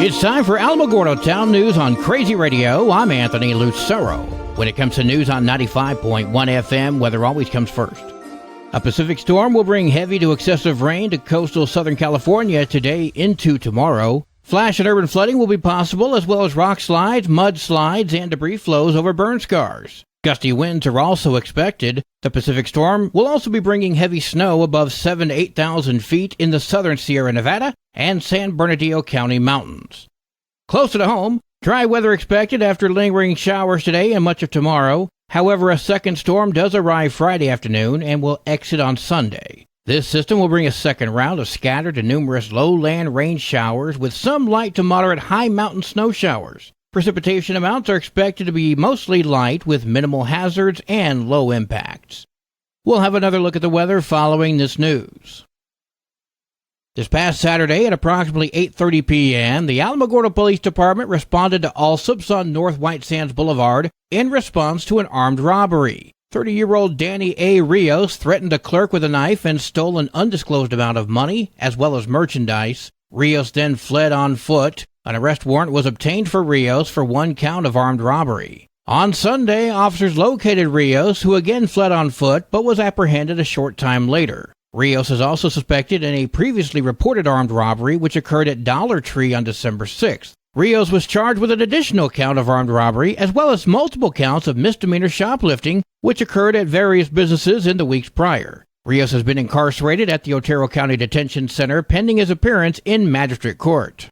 It's time for Alamogordo Town News on Crazy Radio. I'm Anthony Lucero. When it comes to news on 95.1 FM, weather always comes first. A Pacific storm will bring heavy to excessive rain to coastal Southern California today into tomorrow. Flash and urban flooding will be possible, as well as rock slides, mud slides, and debris flows over burn scars. Gusty winds are also expected. The Pacific storm will also be bringing heavy snow above 7,000 to 8,000 feet in the southern Sierra Nevada and San Bernardino County mountains. Closer to home, dry weather expected after lingering showers today and much of tomorrow. However, a second storm does arrive Friday afternoon and will exit on Sunday. This system will bring a second round of scattered to numerous lowland rain showers with some light to moderate high mountain snow showers. Precipitation amounts are expected to be mostly light with minimal hazards and low impacts. We'll have another look at the weather following this news. This past Saturday at approximately 8:30 p.m., the Alamogordo Police Department responded to Allsup's on North White Sands Boulevard in response to an armed robbery. 30-year-old Danny A. Rios threatened a clerk with a knife and stole an undisclosed amount of money as well as merchandise. Rios then fled on foot. An arrest warrant was obtained for Rios for one count of armed robbery. On Sunday, officers located Rios, who again fled on foot but was apprehended a short time later. Rios is also suspected in a previously reported armed robbery which occurred at Dollar Tree on December 6th. Rios was charged with an additional count of armed robbery as well as multiple counts of misdemeanor shoplifting which occurred at various businesses in the weeks prior. Rios has been incarcerated at the Otero County Detention Center pending his appearance in magistrate court.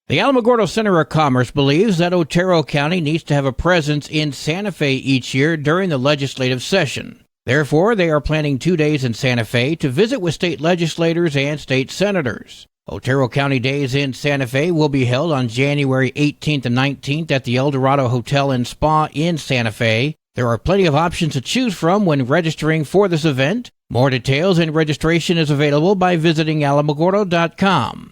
The Alamogordo Center of Commerce believes that Otero County needs to have a presence in Santa Fe each year during the legislative session. Therefore, they are planning 2 days in Santa Fe to visit with state legislators and state senators. Otero County Days in Santa Fe will be held on January 18th and 19th at the El Dorado Hotel and Spa in Santa Fe. There are plenty of options to choose from when registering for this event. More details and registration is available by visiting alamogordo.com.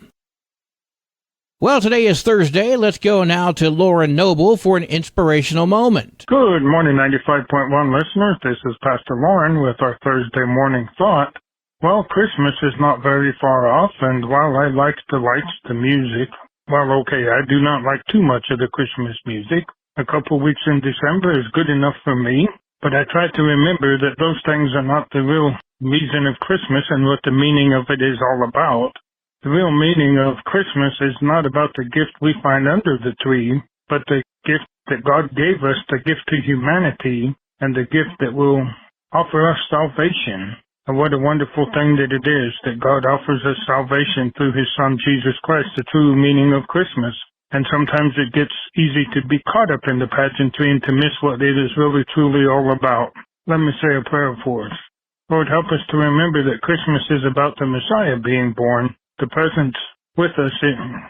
Well, today is Thursday. Let's go now to Lauren Noble for an inspirational moment. Good morning, 95.1 listeners. This is Pastor Lauren with our Thursday morning thought. Well, Christmas is not very far off, and while I like the lights, the music, I do not like too much of the Christmas music. A couple weeks in December is good enough for me, but I try to remember that those things are not the real reason of Christmas and what the meaning of it is all about. The real meaning of Christmas is not about the gift we find under the tree, but the gift that God gave us, the gift to humanity, and the gift that will offer us salvation. And what a wonderful thing that it is that God offers us salvation through His Son, Jesus Christ, the true meaning of Christmas. And sometimes it gets easy to be caught up in the pageantry and to miss what it is really truly all about. Let me say a prayer for us. Lord, help us to remember that Christmas is about the Messiah being born. The present with us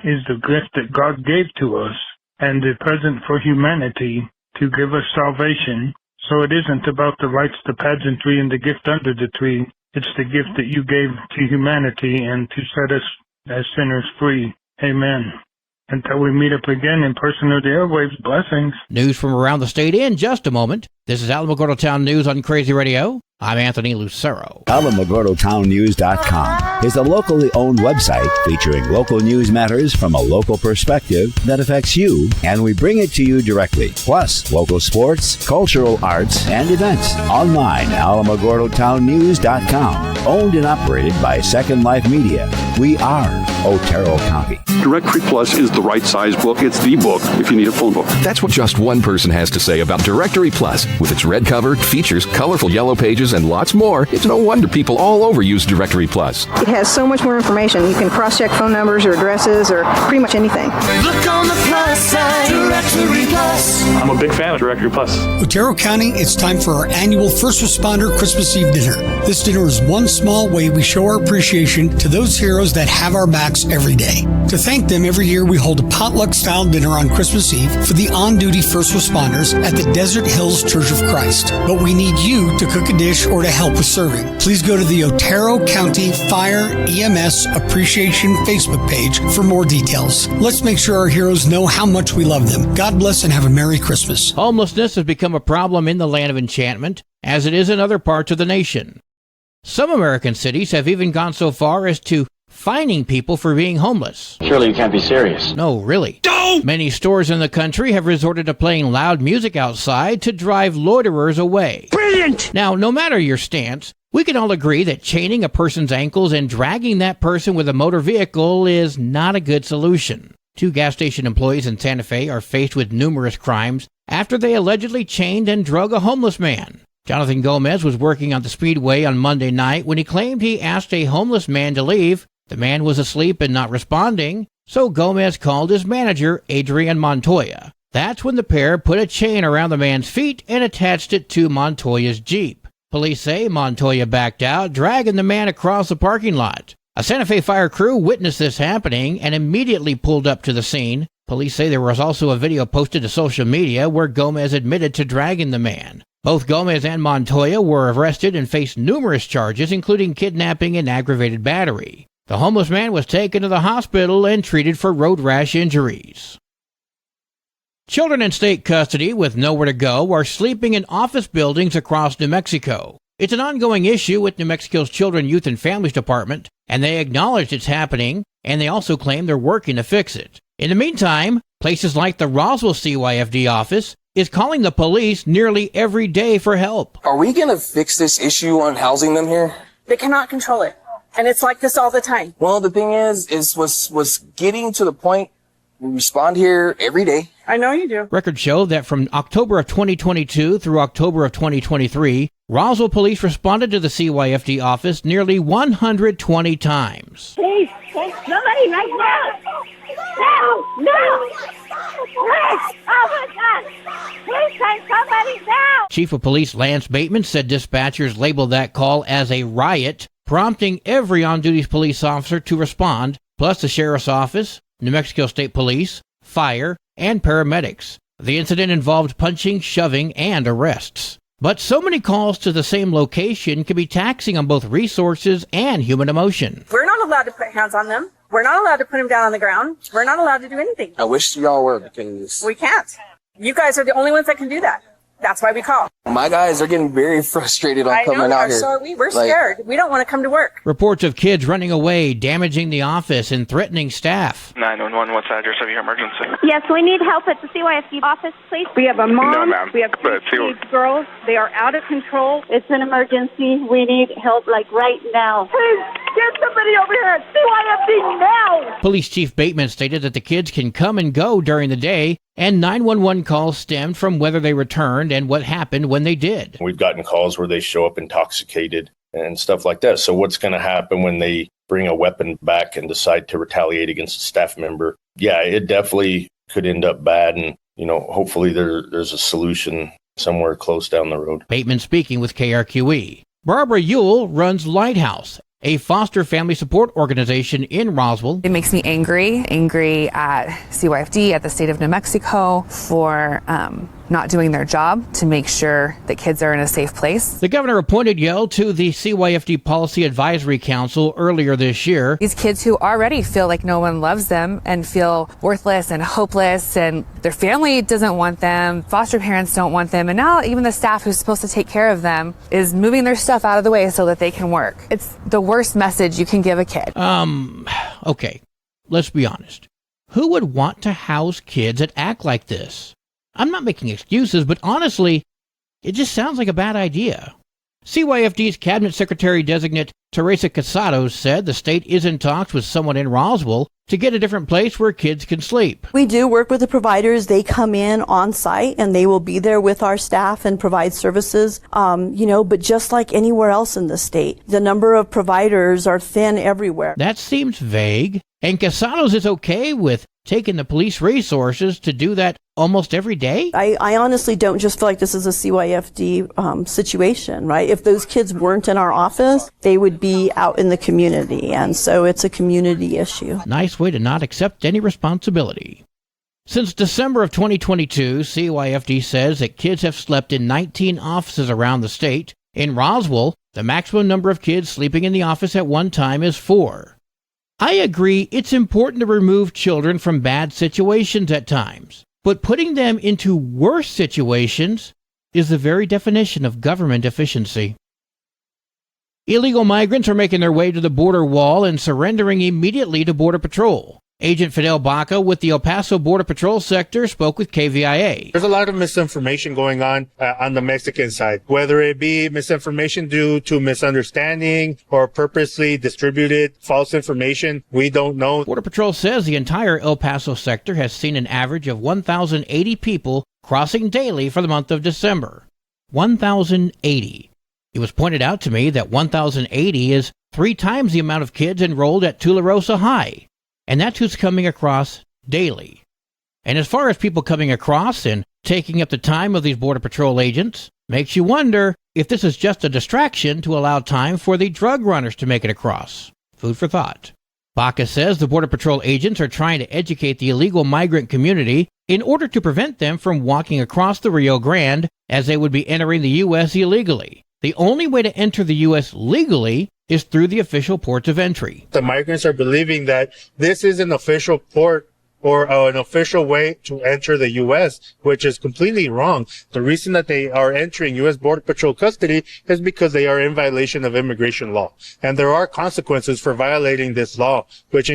is the gift that God gave to us, and the present for humanity to give us salvation. So it isn't about the lights, the pageantry, and the gift under the tree. It's the gift that you gave to humanity and to set us as sinners free. Amen. Until we meet up again in person or the airwaves, blessings. News from around the state in just a moment. This is Alamogordo Town News on Crazy Radio. I'm Anthony Lucero. AlamogordoTownNews.com is a locally owned website featuring local news matters from a local perspective that affects you, and we bring it to you directly. Plus, local sports, cultural arts, and events. Online, AlamogordoTownNews.com. Owned and operated by Second Life Media. We are Otero County. Directory Plus is the right size book. It's the book if you need a phone book. That's what just one person has to say about Directory Plus. With its red cover, features, colorful yellow pages, and lots more, it's no wonder people all over use Directory Plus. It has so much more information. You can cross-check phone numbers or addresses or pretty much anything. Look on the plus side, Directory Plus. I'm a big fan of Directory Plus. Otero County, it's time for our annual First Responder Christmas Eve dinner. This dinner is one small way we show our appreciation to those heroes that have our backs every day. To thank them, every year we hold a potluck-style dinner on Christmas Eve for the on-duty first responders at the Desert Hills Church of Christ. But we need you to cook a dish or to help with serving. Please go to the Otero County Fire EMS Appreciation Facebook page for more details. Let's make sure our heroes know how much we love them. God bless and have a Merry Christmas. Homelessness has become a problem in the Land of Enchantment, as it is in other parts of the nation. Some American cities have even gone so far as to fining people for being homeless. Surely you can't be serious. No, really. No! Many stores in the country have resorted to playing loud music outside to drive loiterers away. Brilliant! Now, no matter your stance, we can all agree that chaining a person's ankles and dragging that person with a motor vehicle is not a good solution. 2 gas station employees in Santa Fe are faced with numerous crimes after they allegedly chained and drug a homeless man. Jonathan Gomez was working on the Speedway on Monday night when he claimed he asked a homeless man to leave. The man was asleep and not responding, so Gomez called his manager, Adrian Montoya. That's when the pair put a chain around the man's feet and attached it to Montoya's Jeep. Police say Montoya backed out, dragging the man across the parking lot. A Santa Fe fire crew witnessed this happening and immediately pulled up to the scene. Police say there was also a video posted to social media where Gomez admitted to dragging the man. Both Gomez and Montoya were arrested and faced numerous charges, including kidnapping and aggravated battery. The homeless man was taken to the hospital and treated for road rash injuries. Children in state custody with nowhere to go are sleeping in office buildings across New Mexico. It's an ongoing issue with New Mexico's Children, Youth, and Families Department, and they acknowledged it's happening, and they also claim they're working to fix it. In the meantime, places like the Roswell CYFD office is calling the police nearly every day for help. Are we going to fix this issue on housing them here? They cannot control it. And it's like this all the time. Well, the thing is was getting to the point we respond here every day. I know you do. Records show that from October of 2022 through October of 2023, Roswell police responded to the CYFD office nearly 120 times. Please, somebody right now. No. Please, oh my God. Please send somebody now. Chief of Police Lance Bateman said dispatchers labeled that call as a riot, prompting every on-duty police officer to respond, plus the sheriff's office, New Mexico State Police, fire, and paramedics. The incident involved punching, shoving, and arrests. But so many calls to the same location can be taxing on both resources and human emotion. We're not allowed to put hands on them. We're not allowed to put them down on the ground. We're not allowed to do anything. I wish y'all were, because we can't. You guys are the only ones that can do that. That's why we call. My guys are getting very frustrated on coming out here. So are we. We're scared. We don't want to come to work. Reports of kids running away, damaging the office, and threatening staff. 911, what's the address of your emergency? Yes, we need help at the CYFD office, please. We have a mom. No, ma'am. We have two girls. They are out of control. It's an emergency. We need help like right now. Please, get somebody over here at CYFD now. Police Chief Bateman stated that the kids can come and go during the day, and 911 calls stemmed from whether they returned and what happened when they did. We've gotten calls where they show up intoxicated and stuff like that. So what's going to happen when they bring a weapon back and decide to retaliate against a staff member? Yeah, it definitely could end up bad. And, hopefully there's a solution somewhere close down the road. Bateman speaking with KRQE. Barbara Ewell runs Lighthouse, a foster family support organization in Roswell. It makes me angry at CYFD, at the state of New Mexico for not doing their job to make sure that kids are in a safe place. The governor appointed Ewell to the CYFD Policy Advisory Council earlier this year. These kids who already feel like no one loves them and feel worthless and hopeless, and their family doesn't want them, foster parents don't want them, and now even the staff who's supposed to take care of them is moving their stuff out of the way so that they can work. It's the worst message you can give a kid. Okay, let's be honest. Who would want to house kids that act like this? I'm not making excuses, but honestly, it just sounds like a bad idea. CYFD's Cabinet Secretary-designate Teresa Casados said the state is in talks with someone in Roswell to get a different place where kids can sleep. We do work with the providers. They come in on site and they will be there with our staff and provide services, but just like anywhere else in the state, the number of providers are thin everywhere. That seems vague. And Casados is okay with taking the police resources to do that almost every day? I honestly don't just feel like this is a CYFD situation, right? If those kids weren't in our office, they would be out in the community. And so it's a community issue. Nice way to not accept any responsibility. Since December of 2022, CYFD says that kids have slept in 19 offices around the state. In Roswell, the maximum number of kids sleeping in the office at one time is 4. I agree it's important to remove children from bad situations at times, but putting them into worse situations is the very definition of government efficiency. Illegal migrants are making their way to the border wall and surrendering immediately to Border Patrol. Agent Fidel Baca with the El Paso Border Patrol sector spoke with KVIA. There's a lot of misinformation going on the Mexican side, whether it be misinformation due to misunderstanding or purposely distributed false information. We don't know. Border Patrol says the entire El Paso sector has seen an average of 1,080 people crossing daily for the month of December. 1,080. It was pointed out to me that 1,080 is 3 times the amount of kids enrolled at Tularosa High. And that's who's coming across daily. And as far as people coming across and taking up the time of these Border Patrol agents, makes you wonder if this is just a distraction to allow time for the drug runners to make it across. Food for thought. Baca says the Border Patrol agents are trying to educate the illegal migrant community in order to prevent them from walking across the Rio Grande as they would be entering the U.S. illegally. The only way to enter the U.S. legally is through the official ports of entry. The migrants are believing that this is an official port or an official way to enter the U.S., which is completely wrong. The reason that they are entering U.S. Border Patrol custody is because they are in violation of immigration law. And there are consequences for violating this law, which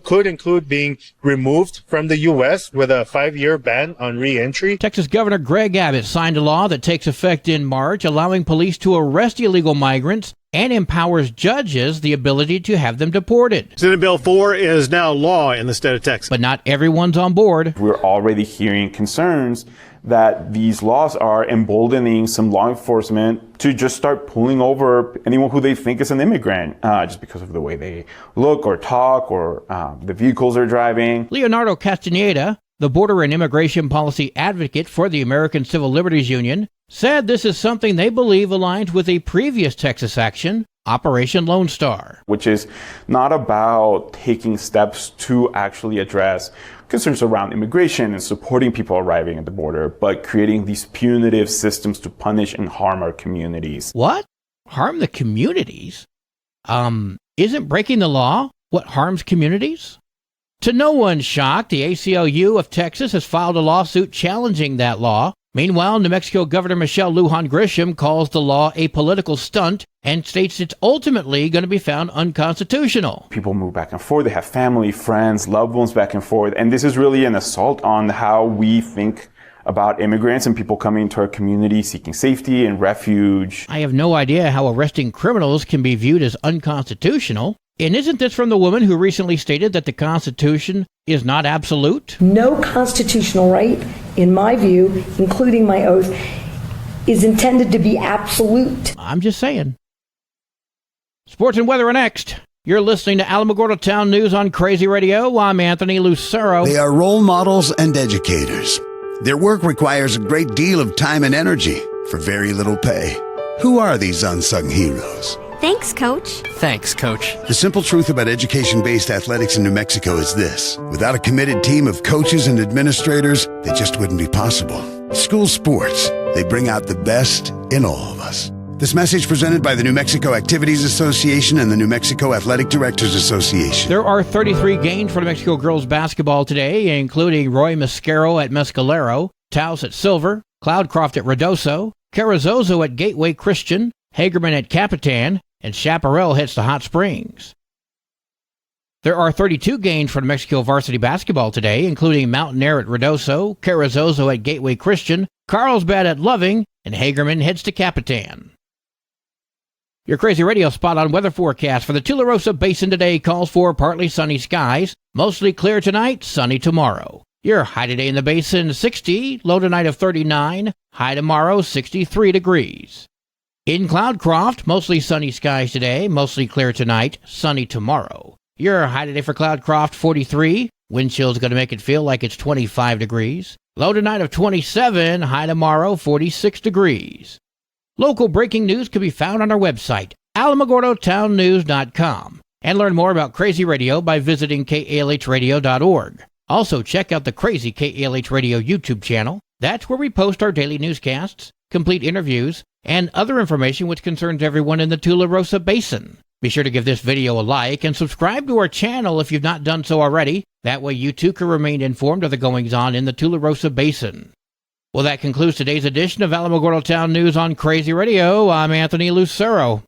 could include being removed from the U.S. with a 5-year ban on re-entry. Texas Governor Greg Abbott signed a law that takes effect in March, allowing police to arrest illegal migrants and empowers judges the ability to have them deported. Senate Bill 4 is now law in the state of Texas. But not everyone's on board. We're already hearing concerns that these laws are emboldening some law enforcement to just start pulling over anyone who they think is an immigrant, just because of the way they look or talk or the vehicles they're driving. Leonardo Castaneda, the border and immigration policy advocate for the American Civil Liberties Union, said this is something they believe aligns with a previous Texas action, Operation Lone Star. Which is not about taking steps to actually address concerns around immigration and supporting people arriving at the border, but creating these punitive systems to punish and harm our communities. What? Harm the communities? Isn't breaking the law what harms communities? To no one's shock, the ACLU of Texas has filed a lawsuit challenging that law. Meanwhile, New Mexico Governor Michelle Lujan Grisham calls the law a political stunt and states it's ultimately going to be found unconstitutional. People move back and forth. They have family, friends, loved ones back and forth. And this is really an assault on how we think about immigrants and people coming into our community seeking safety and refuge. I have no idea how arresting criminals can be viewed as unconstitutional. And isn't this from the woman who recently stated that the Constitution is not absolute? No constitutional right, in my view, including my oath, is intended to be absolute. I'm just saying. Sports and weather are next. You're listening to Alamogordo Town News on Crazy Radio. I'm Anthony Lucero. They are role models and educators. Their work requires a great deal of time and energy for very little pay. Who are these unsung heroes? Thanks, Coach. Thanks, Coach. The simple truth about education-based athletics in New Mexico is this. Without a committed team of coaches and administrators, it just wouldn't be possible. School sports, they bring out the best in all of us. This message presented by the New Mexico Activities Association and the New Mexico Athletic Directors Association. There are 33 games for New Mexico girls basketball today, including Roy Mascaro at Mescalero, Taos at Silver, Cloudcroft at Ruidoso, Carrizozo at Gateway Christian, Hagerman at Capitan, and Chaparral hits the Hot Springs. There are 32 games for New Mexico varsity basketball today, including Mountain Air at Ruidoso, Carrizozo at Gateway Christian, Carlsbad at Loving, and Hagerman heads to Capitan. Your Crazy Radio spot-on weather forecast for the Tularosa Basin today calls for partly sunny skies, mostly clear tonight, sunny tomorrow. Your high today in the basin, 60, low tonight of 39, high tomorrow, 63 degrees. In Cloudcroft, mostly sunny skies today, mostly clear tonight, sunny tomorrow. Your high today for Cloudcroft, 43. Wind chill's going to make it feel like it's 25 degrees. Low tonight of 27, high tomorrow, 46 degrees. Local breaking news can be found on our website, alamogordotownnews.com. And learn more about Crazy Radio by visiting kalhradio.org. Also, check out the Crazy KALH Radio YouTube channel. That's where we post our daily newscasts, complete interviews, and other information which concerns everyone in the Tularosa Basin. Be sure to give this video a like and subscribe to our channel if you've not done so already. That way you too can remain informed of the goings-on in the Tularosa Basin. Well, that concludes today's edition of Alamogordo Town News on Crazy Radio. I'm Anthony Lucero.